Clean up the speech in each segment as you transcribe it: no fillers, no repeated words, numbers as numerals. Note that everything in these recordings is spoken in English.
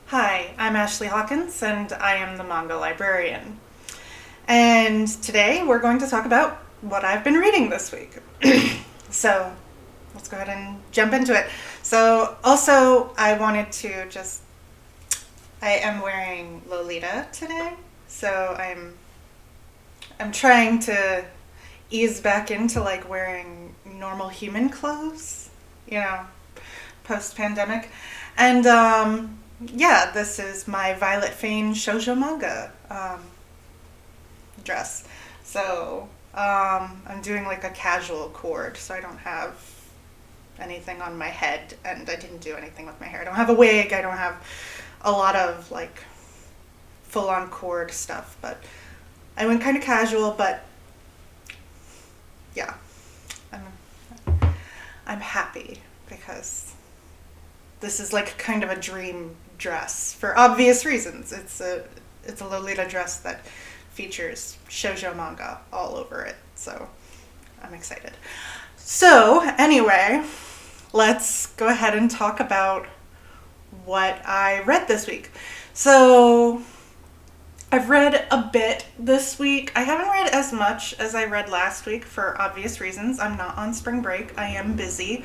Hi, I'm Ashley Hawkins, and I am the manga librarian. And today we're going to talk about what I've been reading this week. So let's go ahead and jump into it. So, also, I wanted to just. I am wearing Lolita today, so I'm trying to ease back into like wearing normal human clothes, you know, post pandemic. And yeah, this is my Violet Fane shoujo manga dress. So I'm doing like a casual cord, so I don't have anything on my head, and I didn't do anything with my hair. I don't have a wig. I don't have a lot of like full on cord stuff, but I went kind of casual. But yeah, I'm I'm happy because this is like kind of a dream dress for obvious reasons. It's a Lolita dress that features shoujo manga all over it, so I'm excited. So anyway, let's go ahead and talk about what I read this week. So I've read a bit this week. I haven't read as much as I read last week for obvious reasons. I'm not on spring break. I am busy.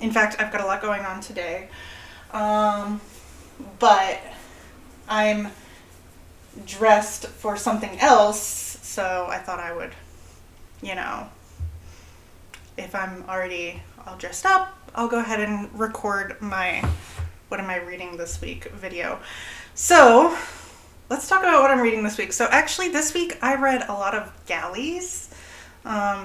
In fact, I've got a lot going on today. But I'm dressed for something else, so I thought I would, you know, if I'm already all dressed up, I'll go ahead and record my what am I reading this week video. So let's talk about what I'm reading this week. So actually this week I read a lot of galleys.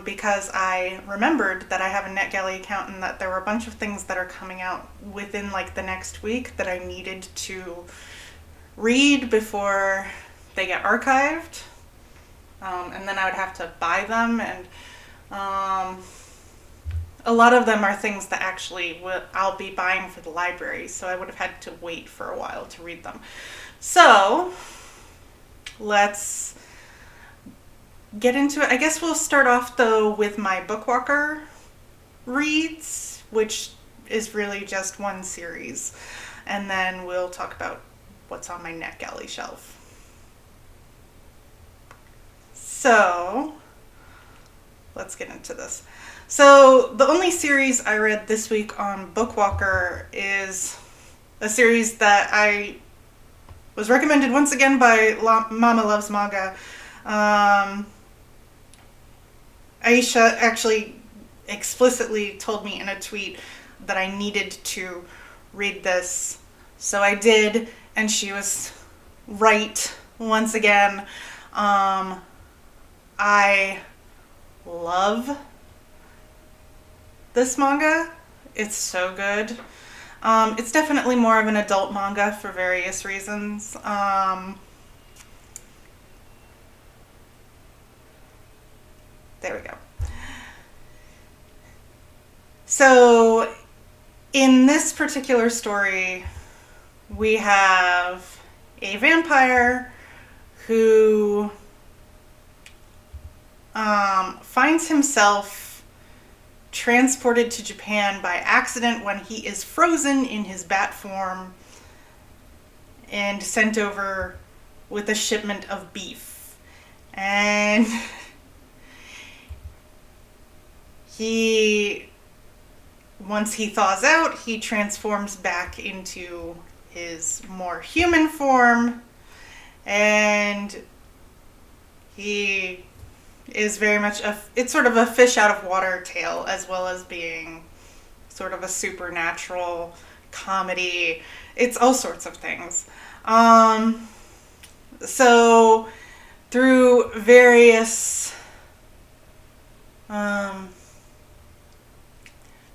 Because I remembered that I have a NetGalley account and that there were a bunch of things that are coming out within like the next week that I needed to read before they get archived. And then I would have to buy them, and a lot of them are things that actually I'll be buying for the library, so I would have had to wait for a while to read them. So let's get into it. I guess we'll start off though with my Bookwalker reads, which is really just one series, and then we'll talk about what's on my NetGalley shelf. So let's get into this. So the only series I read this week on Bookwalker is a series that I was recommended once again by Mama Loves Manga. Aisha actually explicitly told me in a tweet that I needed to read this. So I did, and she was right once again. I love this manga. It's so good. It's definitely more of an adult manga for various reasons. There we go. So, in this particular story, we have a vampire who finds himself transported to Japan by accident when he is frozen in his bat form and sent over with a shipment of beef. And once he thaws out, he transforms back into his more human form, and he is very much it's sort of a fish out of water tale, as well as being sort of a supernatural comedy. It's all sorts of things. So through various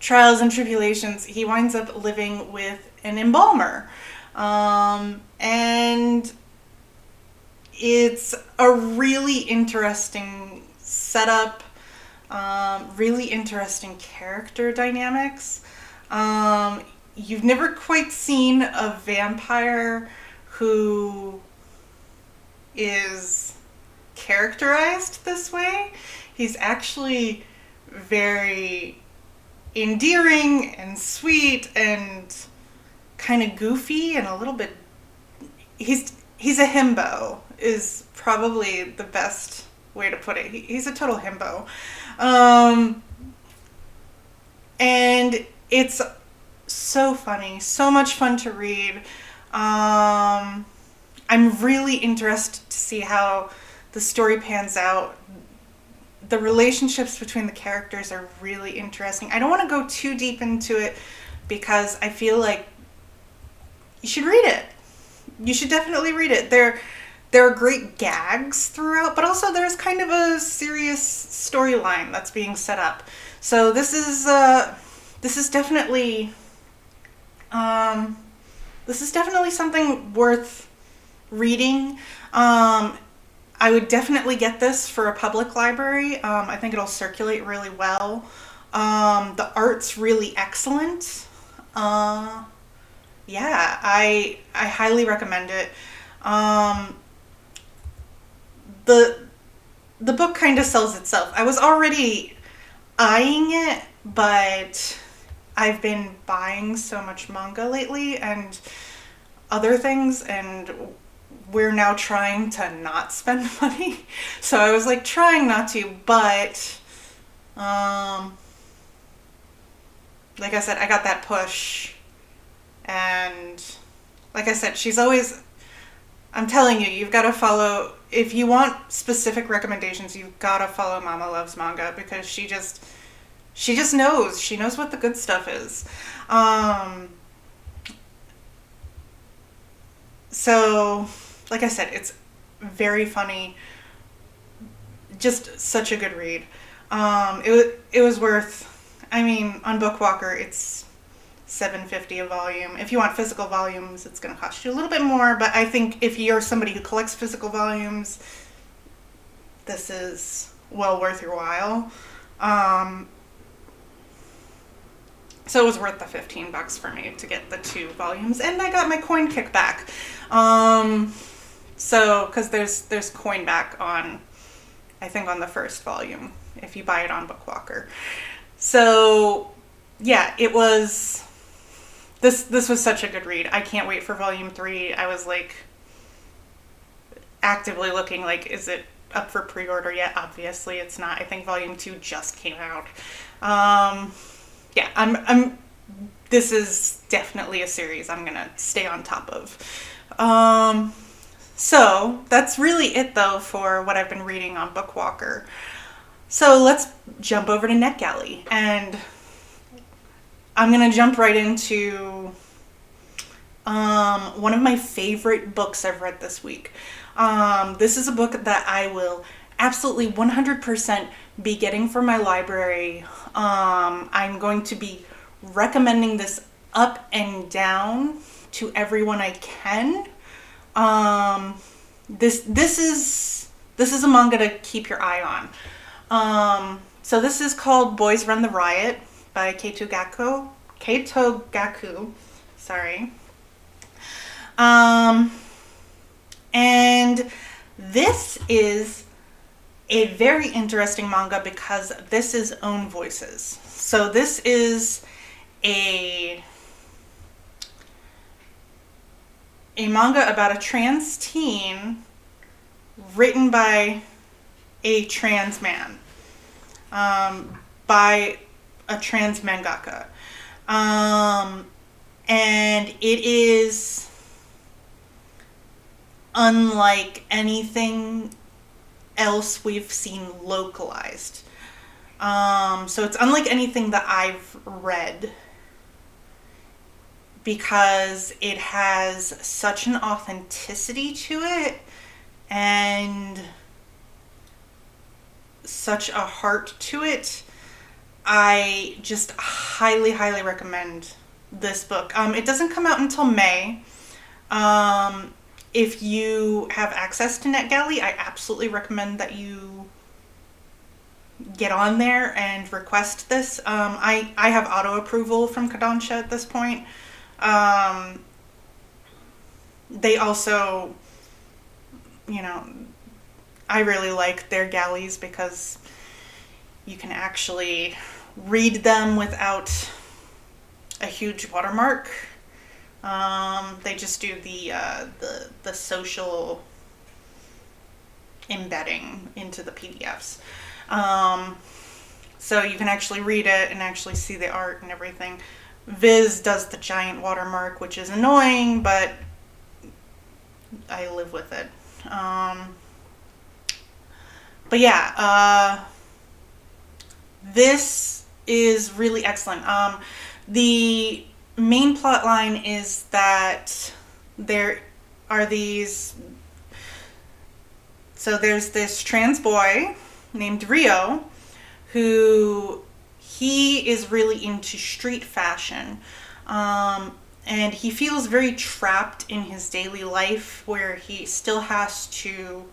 trials and tribulations, he winds up living with an embalmer. And it's a really interesting setup, really interesting character dynamics. You've never quite seen a vampire who is characterized this way. He's actually very endearing and sweet and kind of goofy and a little bit, he's a himbo is probably the best way to put it. He's a total himbo. And it's so funny, so much fun to read. I'm really interested to see how the story pans out. The relationships between the characters are really interesting. I don't want to go too deep into it because I feel like you should read it. You should definitely read it. There are great gags throughout, but also there's kind of a serious storyline that's being set up. So this is definitely something worth reading. I would definitely get this for a public library. I think it'll circulate really well. The art's really excellent. Yeah, I highly recommend it. The book kind of sells itself. I was already eyeing it, but I've been buying so much manga lately and other things, and we're now trying to not spend money. So I was like trying not to, but like I said, I got that push. And like I said, she's always, I'm telling you, you've got to follow, if you want specific recommendations, you've got to follow Mama Loves Manga, because she just knows. She knows what the good stuff is. So, like I said, it's very funny. Just such a good read. It was worth, I mean, on Bookwalker, it's $7.50 a volume. If you want physical volumes, it's going to cost you a little bit more, but I think if you're somebody who collects physical volumes, this is well worth your while. So it was worth the $15 for me to get the 2 volumes, and I got my coin kickback. So, because there's coin back on, I think, on the first volume if you buy it on Bookwalker. So, yeah, it was. This was such a good read. I can't wait for volume 3. I was like actively looking like, is it up for pre-order yet? Obviously it's not. I think volume 2 just came out. Yeah, I'm this is definitely a series I'm gonna stay on top of. So that's really it though for what I've been reading on Bookwalker. So let's jump over to NetGalley, and I'm gonna jump right into one of my favorite books I've read this week. This is a book that I will absolutely 100% be getting from my library. I'm going to be recommending this up and down to everyone I can. This is a manga to keep your eye on. So this is called Boys Run the Riot by Kato Gaku. Sorry. And this is a very interesting manga because this is own voices. So this is a manga about a trans teen written by a trans man, by a trans mangaka. And it is unlike anything else we've seen localized. So it's unlike anything that I've read because it has such an authenticity to it and such a heart to it. I just highly, highly recommend this book. It doesn't come out until May. If you have access to NetGalley, I absolutely recommend that you get on there and request this. I have auto approval from Kodansha at this point. They also, I really like their galleys because you can actually read them without a huge watermark, They just do the social embedding into the PDFs. So you can actually read it and actually see the art and everything. Viz does the giant watermark, which is annoying, but I live with it. But yeah, this is really excellent. The main plot line is that there are these. So there's this trans boy named Rio who he is really into street fashion. And he feels very trapped in his daily life where he still has to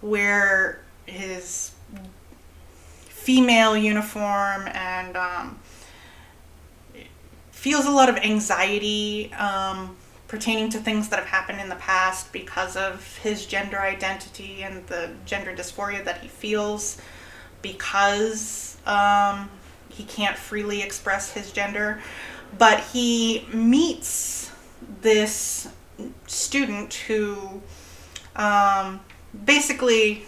wear his female uniform and feels a lot of anxiety pertaining to things that have happened in the past because of his gender identity and the gender dysphoria that he feels because he can't freely express his gender. But he meets this student who basically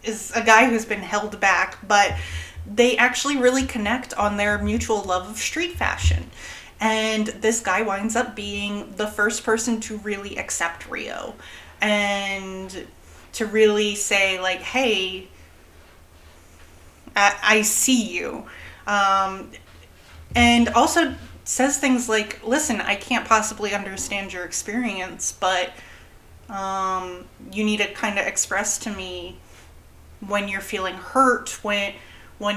is a guy who's been held back, but they actually really connect on their mutual love of street fashion. And this guy winds up being the first person to really accept Rio and to really say, like, hey, I see you. And also says things like, listen, I can't possibly understand your experience, but you need to kind of express to me when you're feeling hurt, when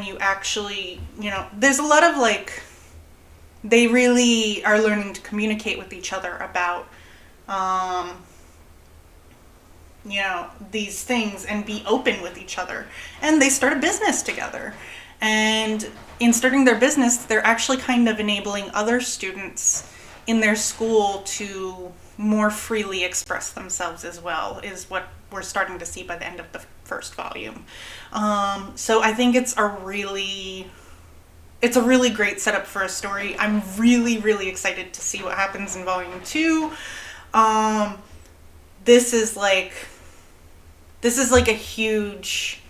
you actually, there's a lot of like, they really are learning to communicate with each other about, these things and be open with each other. And they start a business together. And in starting their business, they're actually kind of enabling other students in their school to more freely express themselves as well, is what we're starting to see by the end of the first volume. So I think it's a really great setup for a story. I'm really, really excited to see what happens in volume 2. This is like a huge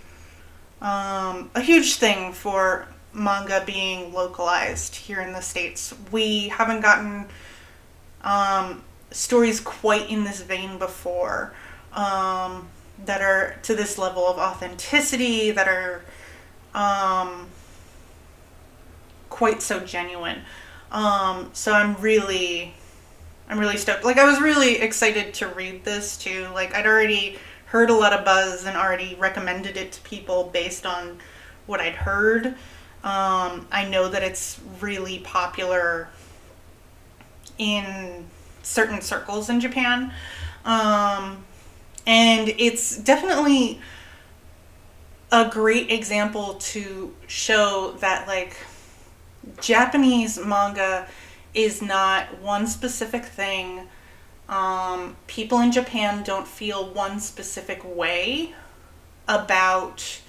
thing for manga being localized here in the States. We haven't gotten stories quite in this vein before, that are to this level of authenticity, that are quite so genuine. So I'm really stoked. Like, I was really excited to read this too. Like, I'd already heard a lot of buzz and already recommended it to people based on what I'd heard. I know that it's really popular in certain circles in Japan. And it's definitely a great example to show that, like, Japanese manga is not one specific thing. People in Japan don't feel one specific way about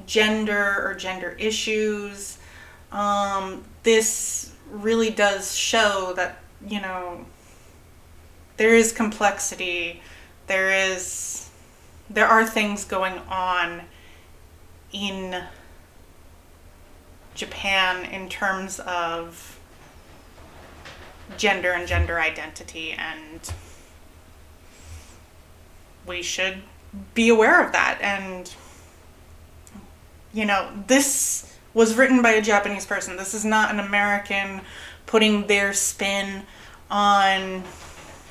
gender or gender issues. This really does show that, there is complexity. There are things going on in Japan in terms of gender and gender identity, and we should be aware of that. And this was written by a Japanese person. This is not an American putting their spin on,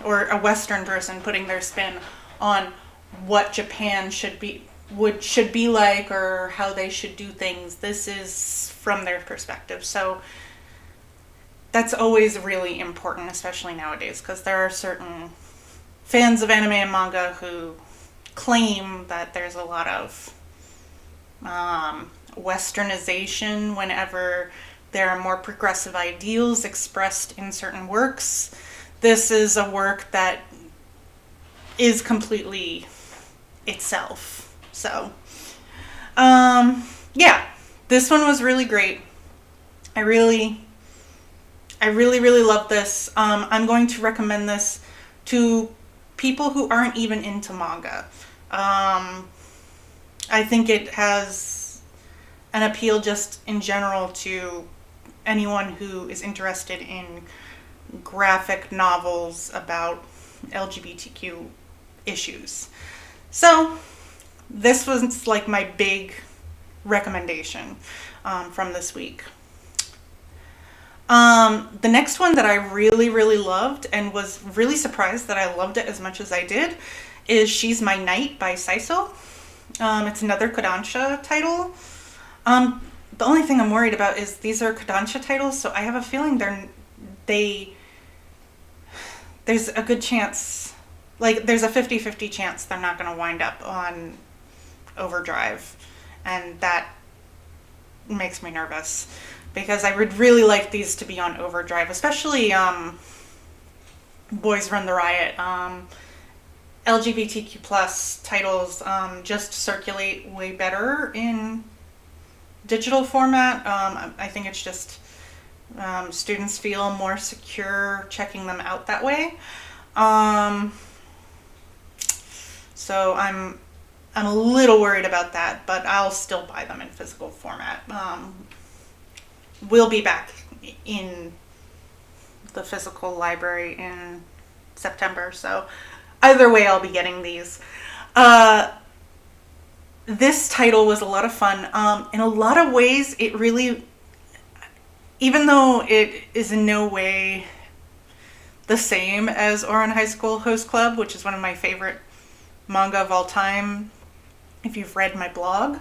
or a Western person putting their spin on what Japan should be like, or how they should do things. This is from their perspective. So that's always really important, especially nowadays, because there are certain fans of anime and manga who claim that there's a lot of westernization whenever there are more progressive ideals expressed in certain works. This is a work that is completely itself. So, yeah, this one was really great. I really I really, really love this. I'm going to recommend this to people who aren't even into manga. I think it has an appeal just in general to anyone who is interested in graphic novels about LGBTQ issues. So this was like my big recommendation from this week. The next one that I really, really loved and was really surprised that I loved it as much as I did is She's My Knight by Saiso. It's another Kodansha title. The only thing I'm worried about is these are Kodansha titles, so I have a feeling there's a good chance, like there's a 50-50 chance they're not going to wind up on Overdrive, and that makes me nervous because I would really like these to be on Overdrive, especially Boys Run the Riot. LGBTQ plus titles just circulate way better in digital format. I think it's just students feel more secure checking them out that way. So I'm a little worried about that, but I'll still buy them in physical format. We'll be back in the physical library in September, so either way I'll be getting these. This title was a lot of fun. In a lot of ways, it really, even though it is in no way the same as Ouran High School Host Club, which is one of my favorite manga of all time, if you've read my blog,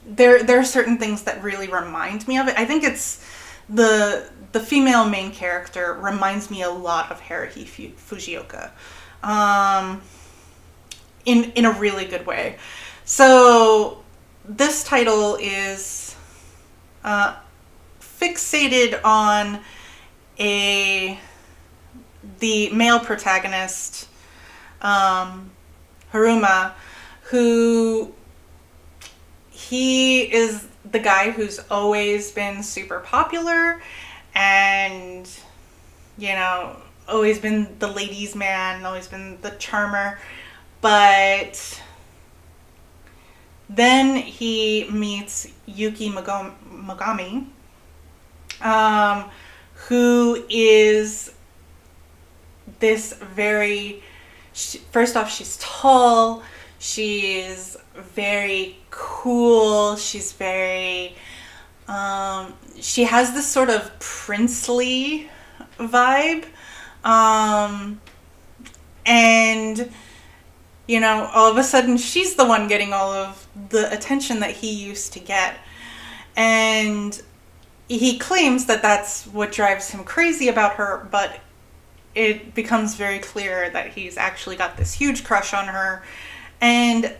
there are certain things that really remind me of it. I think it's the female main character reminds me a lot of Haruhi Fujioka. In a really good way. So this title is fixated on the male protagonist, Haruma, who he is the guy who's always been super popular and, you know, always been the ladies' man, always been the charmer. But then he meets Yuki Mogami, who is this first off, she's tall, she's very cool, she's very, she has this sort of princely vibe, and you know, all of a sudden she's the one getting all of the attention that he used to get. And he claims that that's what drives him crazy about her, but it becomes very clear that he's actually got this huge crush on her. And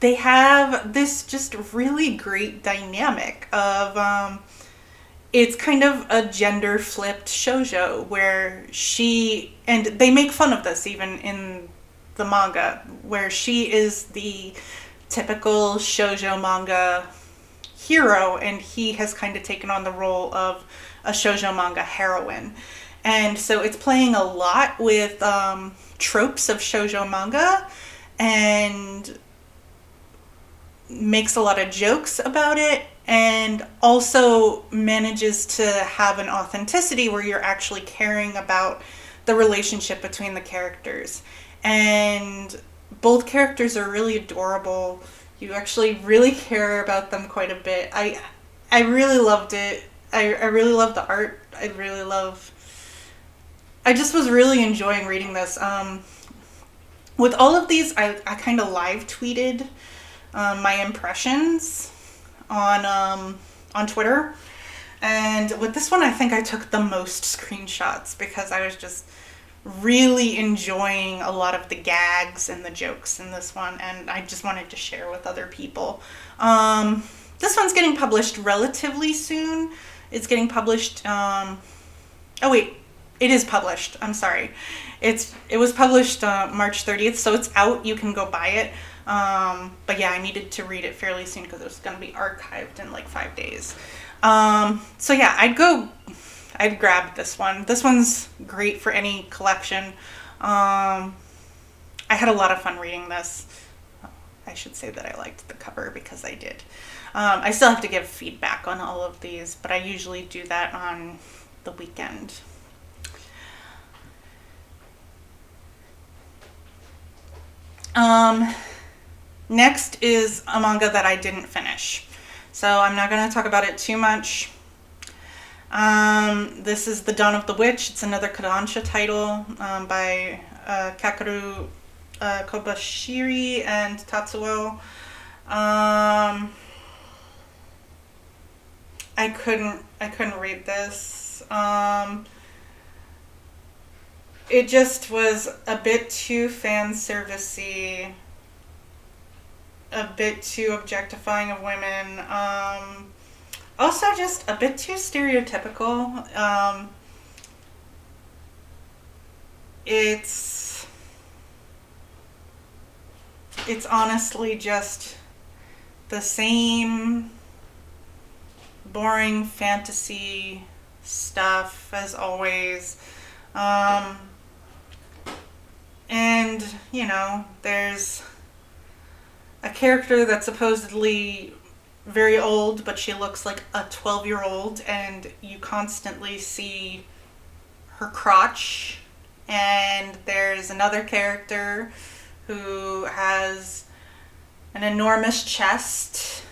they have this just really great dynamic of, it's kind of a gender flipped shoujo where and they make fun of this even in the manga, where she is the typical shoujo manga hero and he has kind of taken on the role of a shoujo manga heroine. And so it's playing a lot with tropes of shoujo manga and makes a lot of jokes about it, and also manages to have an authenticity where you're actually caring about the relationship between the characters. And both characters are really adorable. You actually really care about them quite a bit. I really loved it. I really loved the art. I just was really enjoying reading this. With all of these, I kind of live tweeted my impressions on Twitter. And with this one, I think I took the most screenshots because I was just really enjoying a lot of the gags and the jokes in this one, and I just wanted to share with other people. This one's getting published relatively soon. It's getting published, it is published. I'm sorry. It was published March 30th, so it's out. You can go buy it. But yeah, I needed to read it fairly soon because it was going to be archived in like 5 days. So yeah, I'd grab this one. This one's great for any collection. I had a lot of fun reading this. I should say that I liked the cover because I did. I still have to give feedback on all of these, but I usually do that on the weekend. Next is a manga that I didn't finish. So I'm not going to talk about it too much. This is The Dawn of the Witch. It's another Kodansha title by Kakeru Kobashiri and Tatsuo. I couldn't read this. It just was a bit too fan servicey, a bit too objectifying of women. Also, just a bit too stereotypical. It's honestly just the same boring fantasy stuff as always. And, there's a character that's supposedly very old, but she looks like a 12-year-old, and you constantly see her crotch. And there's another character who has an enormous chest,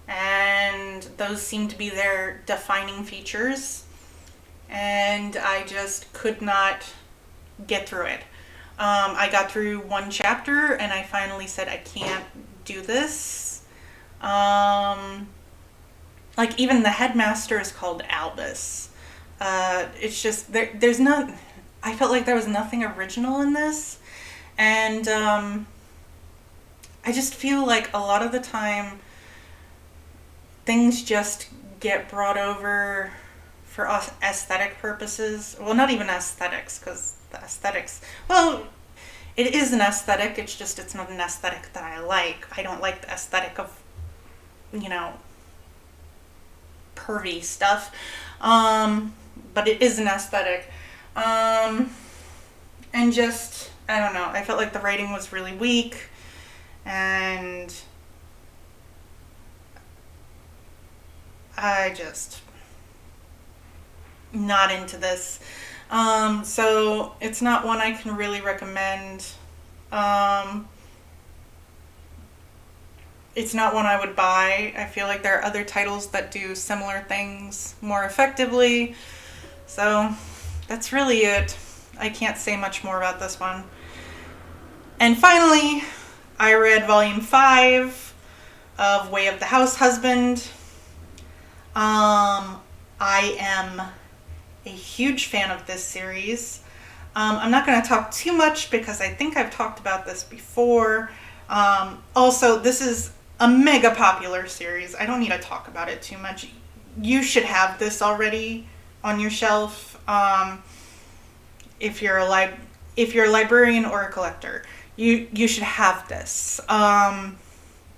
and those seem to be their defining features. And I just could not get through it. I got through one chapter and I finally said, I can't do this. Like, even the headmaster is called Albus. It's just, there's not, I felt like there was nothing original in this. And I just feel like a lot of the time things just get brought over for aesthetic purposes. Well, not even aesthetics, because the aesthetics, well, it is an aesthetic, it's not an aesthetic that I like. I don't like the aesthetic of, pervy stuff. But it is an aesthetic. And just, I don't know, I felt like the writing was really weak, and I just not into this. So it's not one I can really recommend. It's not one I would buy. I feel like there are other titles that do similar things more effectively. So that's really it. I can't say much more about this one. And finally, I read volume 5 of Way of the House Husband. I am a huge fan of this series. I'm not going to talk too much because I think I've talked about this before. Also, this is a mega popular series. I don't need to talk about it too much. You should have this already on your shelf. If you're a librarian or a collector, you should have this.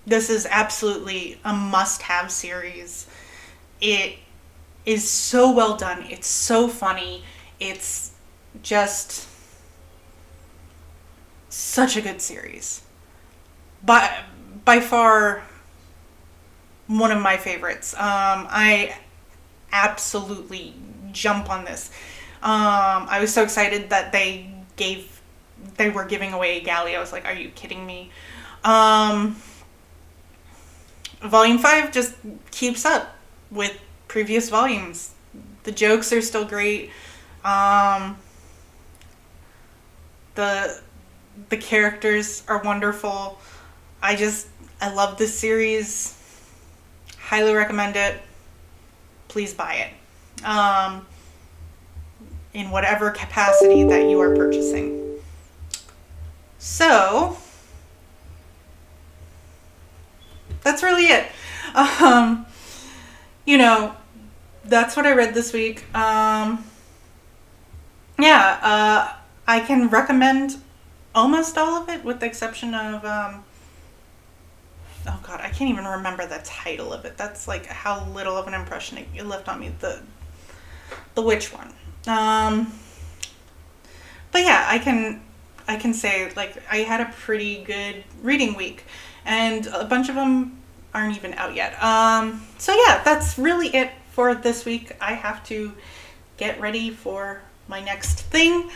This is absolutely a must-have series. It is so well done. It's so funny. It's just such a good series. By far one of my favorites. I absolutely jump on this. I was so excited that they were giving away a galley. I was like, are you kidding me? Volume 5 just keeps up with previous volumes. The jokes are still great. The characters are wonderful. I love this series. Highly recommend it. Please buy it. In whatever capacity that you are purchasing. So, that's really it. That's what I read this week. I can recommend almost all of it with the exception of oh god, I can't even remember the title of it. That's like how little of an impression it left on me. The witch one. But yeah, I can say like I had a pretty good reading week, and a bunch of them aren't even out yet. So yeah, that's really it for this week. I have to get ready for my next thing.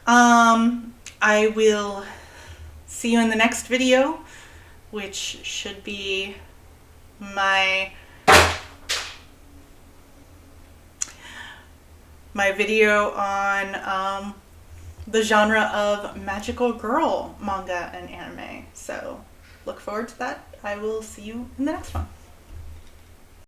I will see you in the next video, which should be my video on the genre of magical girl manga and anime. So look forward to that. I will see you in the next one.